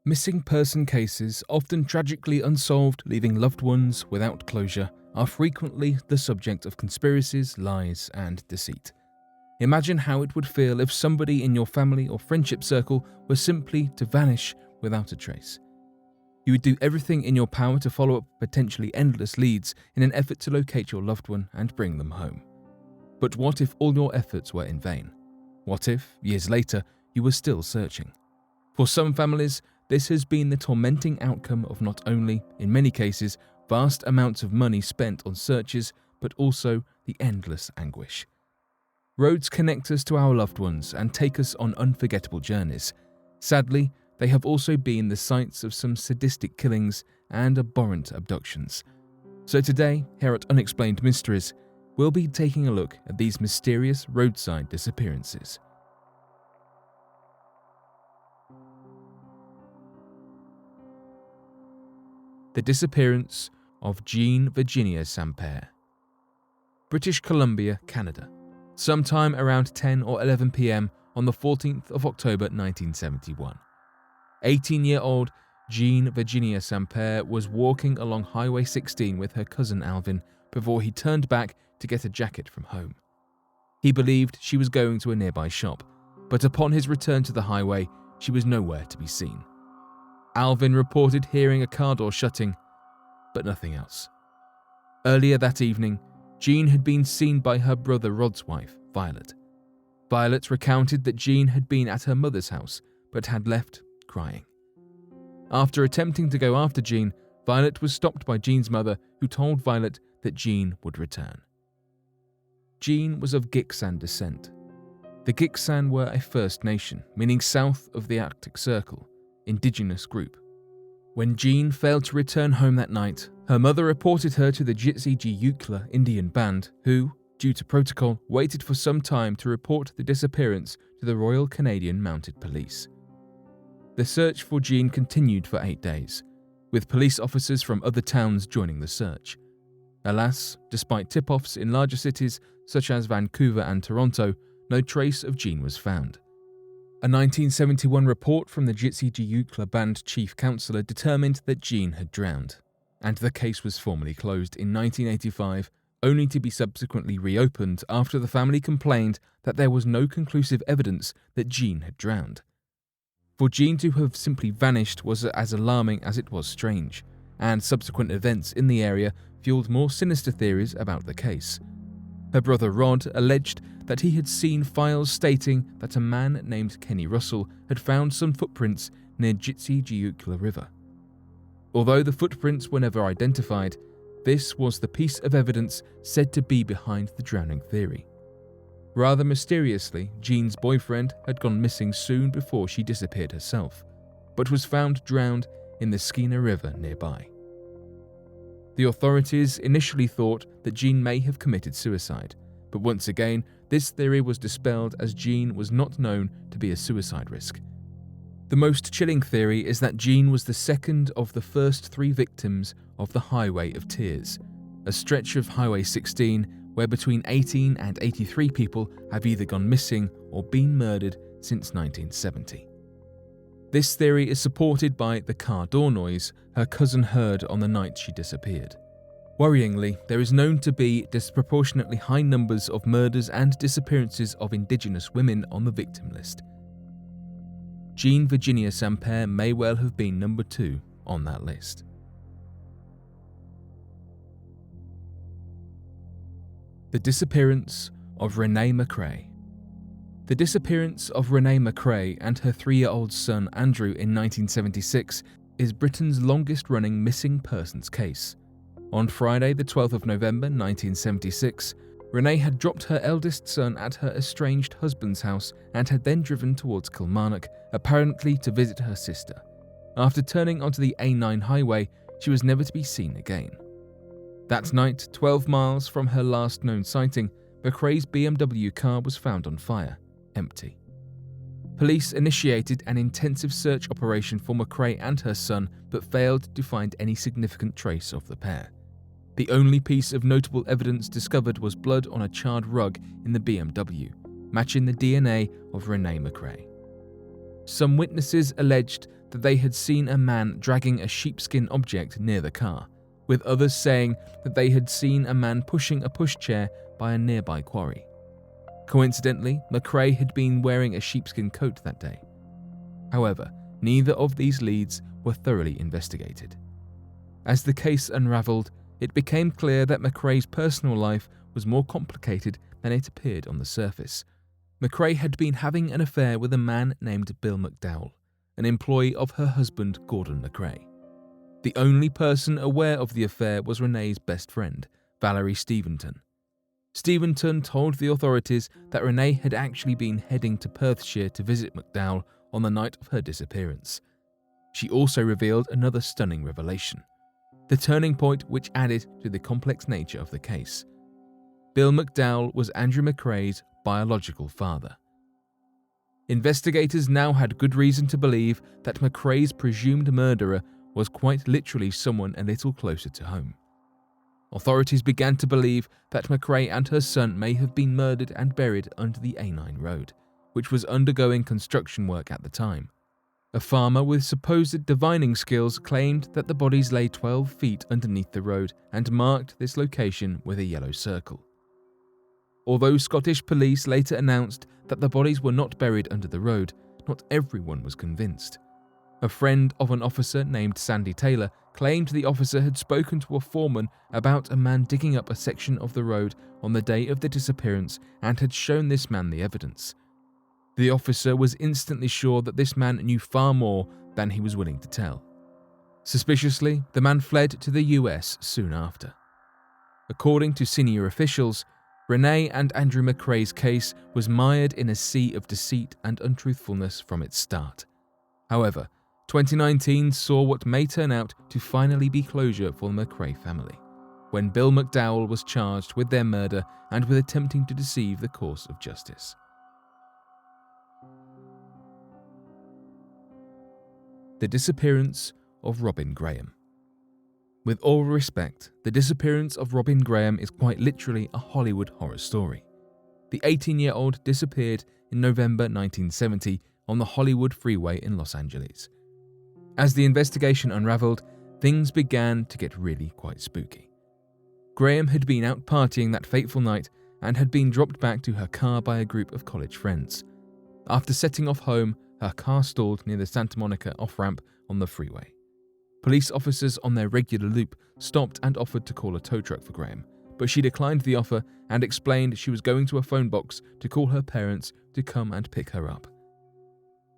Missing person cases, often tragically unsolved, leaving loved ones without closure, are frequently the subject of conspiracies, lies, and deceit. Imagine how it would feel if somebody in your family or friendship circle were simply to vanish without a trace. You would do everything in your power to follow up potentially endless leads in an effort to locate your loved one and bring them home. But what if all your efforts were in vain? What if, years later, you were still searching? For some families, this has been the tormenting outcome of not only, in many cases, vast amounts of money spent on searches, but also the endless anguish. Roads connect us to our loved ones and take us on unforgettable journeys. Sadly, they have also been the sites of some sadistic killings and abhorrent abductions. So today, here at Unexplained Mysteries, we'll be taking a look at these mysterious roadside disappearances. The disappearance of Jean Virginia Sampair. British Columbia, Canada. Sometime around 10 or 11 p.m. on the 14th of October 1971. 18-year-old Jean Virginia Sampair was walking along Highway 16 with her cousin Alvin before he turned back to get a jacket from home. He believed she was going to a nearby shop, but upon his return to the highway, she was nowhere to be seen. Alvin reported hearing a car door shutting, but nothing else. Earlier that evening, Jean had been seen by her brother Rod's wife, Violet. Violet recounted that Jean had been at her mother's house, but had left crying. After attempting to go after Jean, Violet was stopped by Jean's mother, who told Violet that Jean would return. Jean was of Gitxsan descent. The Gitxsan were a First Nation, meaning south of the Arctic Circle, indigenous group. When Jean failed to return home that night, her mother reported her to the Jitsijiyukla Indian band, who, due to protocol, waited for some time to report the disappearance to the Royal Canadian Mounted Police. The search for Jean continued for 8 days, with police officers from other towns joining the search. Alas, despite tip-offs in larger cities such as Vancouver and Toronto, no trace of Jean was found. A 1971 report from the Jitsijiyukla band chief counsellor determined that Jean had drowned, and the case was formally closed in 1985, only to be subsequently reopened after the family complained that there was no conclusive evidence that Jean had drowned. For Jean to have simply vanished was as alarming as it was strange, and subsequent events in the area fueled more sinister theories about the case. Her brother Rod alleged that he had seen files stating that a man named Kenny Russell had found some footprints near Jitsijiyukla River. Although the footprints were never identified, this was the piece of evidence said to be behind the drowning theory. Rather mysteriously, Jean's boyfriend had gone missing soon before she disappeared herself, but was found drowned in the Skeena River nearby. The authorities initially thought that Jean may have committed suicide, but once again, this theory was dispelled as Jean was not known to be a suicide risk. The most chilling theory is that Jean was the second of the first 3 victims of the Highway of Tears, a stretch of Highway 16 where between 18 and 83 people have either gone missing or been murdered since 1970. This theory is supported by the car door noise her cousin heard on the night she disappeared. Worryingly, there is known to be disproportionately high numbers of murders and disappearances of Indigenous women on the victim list. Jean Virginia Sampair may well have been number 2 on that list. The disappearance of Renee McRae. The disappearance of Renee McRae and her 3-year-old son Andrew in 1976 is Britain's longest-running missing persons case. On Friday, the 12th of November 1976, Renee had dropped her eldest son at her estranged husband's house and had then driven towards Kilmarnock, apparently to visit her sister. After turning onto the A9 highway, she was never to be seen again. That night, 12 miles from her last known sighting, McRae's BMW car was found on fire, empty. Police initiated an intensive search operation for McRae and her son, but failed to find any significant trace of the pair. The only piece of notable evidence discovered was blood on a charred rug in the BMW, matching the DNA of Renee McRae. Some witnesses alleged that they had seen a man dragging a sheepskin object near the car, with others saying that they had seen a man pushing a pushchair by a nearby quarry. Coincidentally, McRae had been wearing a sheepskin coat that day. However, neither of these leads were thoroughly investigated. As the case unraveled, it became clear that McRae's personal life was more complicated than it appeared on the surface. McRae had been having an affair with a man named Bill McDowell, an employee of her husband Gordon McRae. The only person aware of the affair was Renee's best friend, Valerie Steventon. Steventon told the authorities that Renee had actually been heading to Perthshire to visit McDowell on the night of her disappearance. She also revealed another stunning revelation, the turning point which added to the complex nature of the case. Bill McDowell was Andrew McRae's biological father. Investigators now had good reason to believe that McRae's presumed murderer was quite literally someone a little closer to home. Authorities began to believe that McRae and her son may have been murdered and buried under the A9 road, which was undergoing construction work at the time. A farmer with supposed divining skills claimed that the bodies lay 12 feet underneath the road and marked this location with a yellow circle. Although Scottish police later announced that the bodies were not buried under the road, not everyone was convinced. A friend of an officer named Sandy Taylor claimed the officer had spoken to a foreman about a man digging up a section of the road on the day of the disappearance and had shown this man the evidence. The officer was instantly sure that this man knew far more than he was willing to tell. Suspiciously, the man fled to the US soon after. According to senior officials, Renee and Andrew McRae's case was mired in a sea of deceit and untruthfulness from its start. However, 2019 saw what may turn out to finally be closure for the McRae family, when Bill McDowell was charged with their murder and with attempting to deceive the course of justice. The disappearance of Robin Graham. With all respect, the disappearance of Robin Graham is quite literally a Hollywood horror story. The 18-year-old disappeared in November 1970 on the Hollywood freeway in Los Angeles. As the investigation unraveled, things began to get really quite spooky. Graham had been out partying that fateful night and had been dropped back to her car by a group of college friends. After setting off home, her car stalled near the Santa Monica off-ramp on the freeway. Police officers on their regular loop stopped and offered to call a tow truck for Graham, but she declined the offer and explained she was going to a phone box to call her parents to come and pick her up.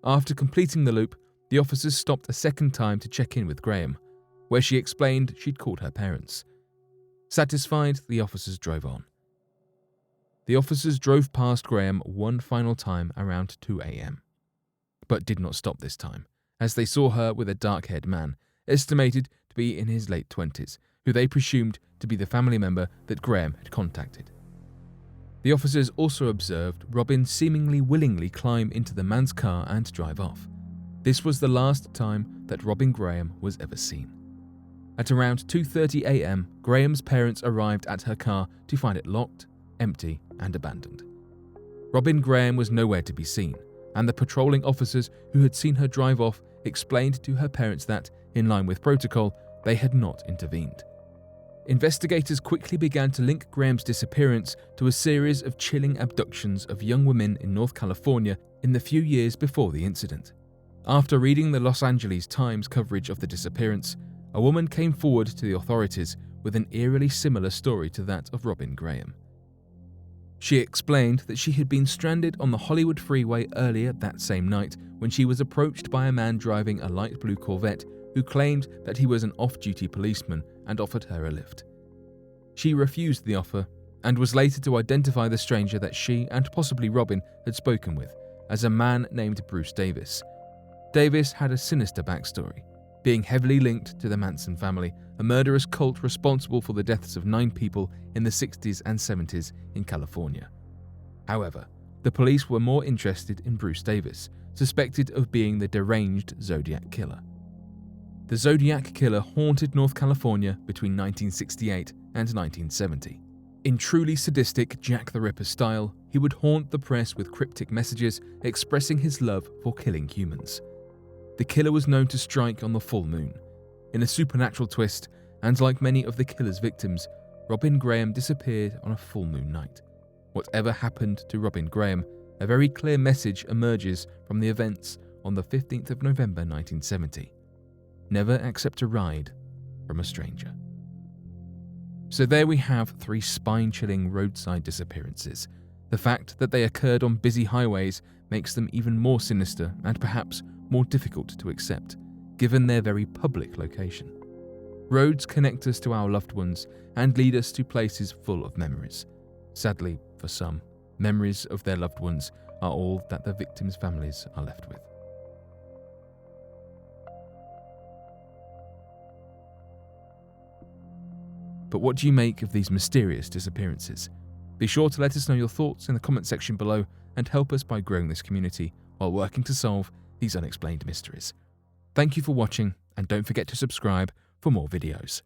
After completing the loop, the officers stopped a second time to check in with Graham, where she explained she'd called her parents. Satisfied, the officers drove on. The officers drove past Graham one final time around 2 a.m, but did not stop this time, as they saw her with a dark-haired man, estimated to be in his late 20s, who they presumed to be the family member that Graham had contacted. The officers also observed Robin seemingly willingly climb into the man's car and drive off. This was the last time that Robin Graham was ever seen. At around 2:30 a.m, Graham's parents arrived at her car to find it locked, empty, and abandoned. Robin Graham was nowhere to be seen, and the patrolling officers who had seen her drive off explained to her parents that, in line with protocol, they had not intervened. Investigators quickly began to link Graham's disappearance to a series of chilling abductions of young women in North California in the few years before the incident. After reading the Los Angeles Times coverage of the disappearance, a woman came forward to the authorities with an eerily similar story to that of Robin Graham. She explained that she had been stranded on the Hollywood freeway earlier that same night when she was approached by a man driving a light blue Corvette who claimed that he was an off-duty policeman and offered her a lift. She refused the offer and was later to identify the stranger that she and possibly Robin had spoken with as a man named Bruce Davis. Davis had a sinister backstory, being heavily linked to the Manson family, a murderous cult responsible for the deaths of 9 people in the 60s and 70s in California. However, the police were more interested in Bruce Davis, suspected of being the deranged Zodiac Killer. The Zodiac Killer haunted North California between 1968 and 1970. In truly sadistic Jack the Ripper style, he would haunt the press with cryptic messages expressing his love for killing humans. The killer was known to strike on the full moon. In a supernatural twist, and like many of the killer's victims, Robin Graham disappeared on a full moon night. Whatever happened to Robin Graham, a very clear message emerges from the events on the 15th of November 1970. Never accept a ride from a stranger. So there we have 3 spine-chilling roadside disappearances. The fact that they occurred on busy highways makes them even more sinister and perhaps more difficult to accept, given their very public location. Roads connect us to our loved ones and lead us to places full of memories. Sadly, for some, memories of their loved ones are all that the victims' families are left with. But what do you make of these mysterious disappearances? Be sure to let us know your thoughts in the comment section below and help us by growing this community while working to solve these unexplained mysteries. Thank you for watching, and don't forget to subscribe for more videos.